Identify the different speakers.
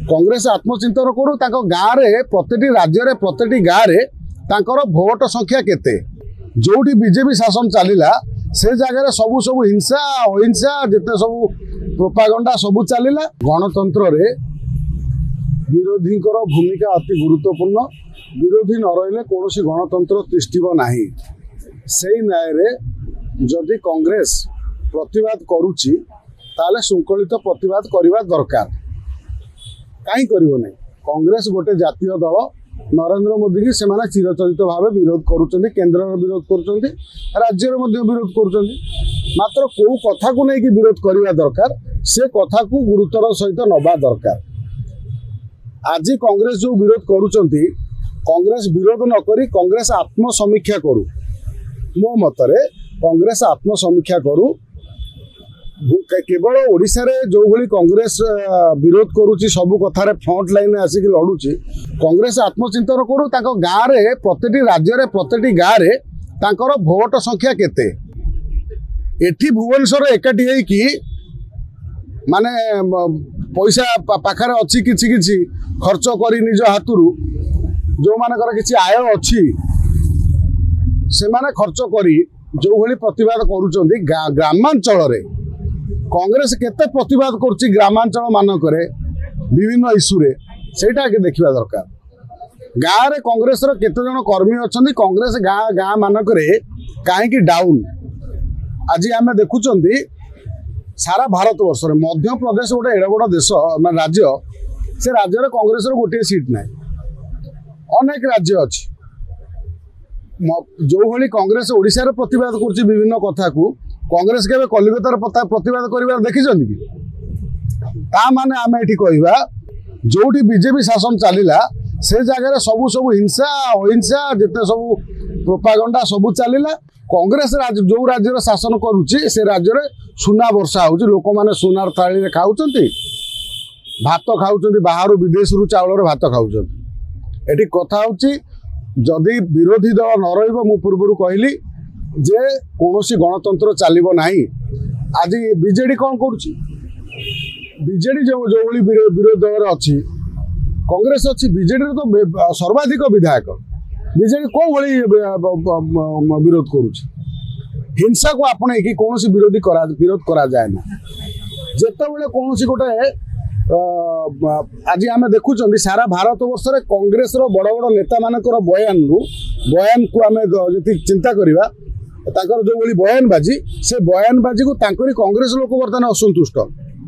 Speaker 1: कांग्रेस आत्मचिंतन करू गाँव में प्रति राज्य में प्रति गाँव में भोट संख्या केते जोटी बीजेपी शासन चलला से जगह सबू सब हिंसा अहिंसा जिते सब प्रोपागंडा सबू चलला। गणतंत्र रे विरोधी भूमिका अति गुरुत्वपूर्ण। विरोधी न रही कौन गणतंत्र तिष्ठिब नाही। से न्याय रे जदि कांग्रेस प्रतिवाद करुच्ची ताले शृंखलित प्रतिवाद करने दरकार। कहीं करिवो नहीं। कांग्रेस गोटे जातीय दल नरेंद्र मोदी की सेमाने चिरचरित भाव विरोध करुचंदी, केंद्र विरोध करुचंदी, राज्य विरोध करुचंदी। मात्र को कथा को नहीं कि विरोध करने दरकार, से कथा को गुरुतर सहित नबा दरकार। आज कांग्रेस जो विरोध करुचंदी, कांग्रेस विरोध न करी कांग्रेस आत्मसमीक्षा करू। मो मतरे कांग्रेस आत्मसमीक्षा करू। केवल ओडिशा रे जो भली कांग्रेस विरोध करुच्ची सब कथार फ्रंट लाइन आसिक लड़ुची। कांग्रेस आत्मचिंतन करू गाँव में प्रति राज्य में प्रति गाँव में भोट संख्या केते एठी भुवनेश्वर एकाठी होइकी माने पैसा पाखरे अच्छी किछि किछि खर्च करी निज हाथुरु जो मानकर किछि आय अच्छी से माने खर्च करी जो भली प्रतिवाद करुचंदी। ग्रामांचल रे कांग्रेस केते प्रतिवाद करछि ग्रामांचल मानकरे विभिन्न इश्यू रे सेटा के देखिबा दरकार। गाँव रे कांग्रेस रो केते जन कर्मी अछंती कांग्रेस गाँ मानकरे काहे कि डाउन। आज आमे देखुचंती सारा भारत वर्ष रे मध्य प्रदेश गोटे एडे बड़ देश राज्य, से राज्य रे कांग्रेस रो गोटे सीट नाही। अनेक राज्य अछि जो भली कांग्रेस ओडिशा रे प्रतिवाद करछि विभिन्न कथा को कांग्रेस के कलिकतार प्रतिवाद करिवार देखिछन कि ता माने आमे एठी कहबा जोटी बीजेपी शासन चलला से जगह सबू सब हिंसा अहिंसा जिते सब प्रोपागंडा सबू चलला। कांग्रेस जो राज्य रे शासन करुची से राज्य रे सुना वर्षा होउची। लोक माने सुनार थाली रे खाउचंती, भात खाउचंती, बाहर विदेश रु चावल रे भात खाउचंती। एठी कथा होउची जदि विरोधी दल न रहिबो मु पूर्वरु कहली जे कौन गणतंत्र चलिबो नाही। आज बीजेडी कौन करुची? बीजेडी जो भली विरोधी दल अच्छी कांग्रेस अच्छी बीजेडी तो सर्वाधिक विधायक। बीजेडी कौ भली विरोध करुची? हिंसा को आपणे कि कौन विरोध करा जाए ना। जेतेबेले कौन गोटे आज आम देखुं सारा भारत वर्ष रे कांग्रेस रो बड़ बड़ नेता मानकर बयान को आम चिंता करवा जो बयान बाजी से बयान बाजी को कांग्रेस लोक बर्तमान असंतुष्ट।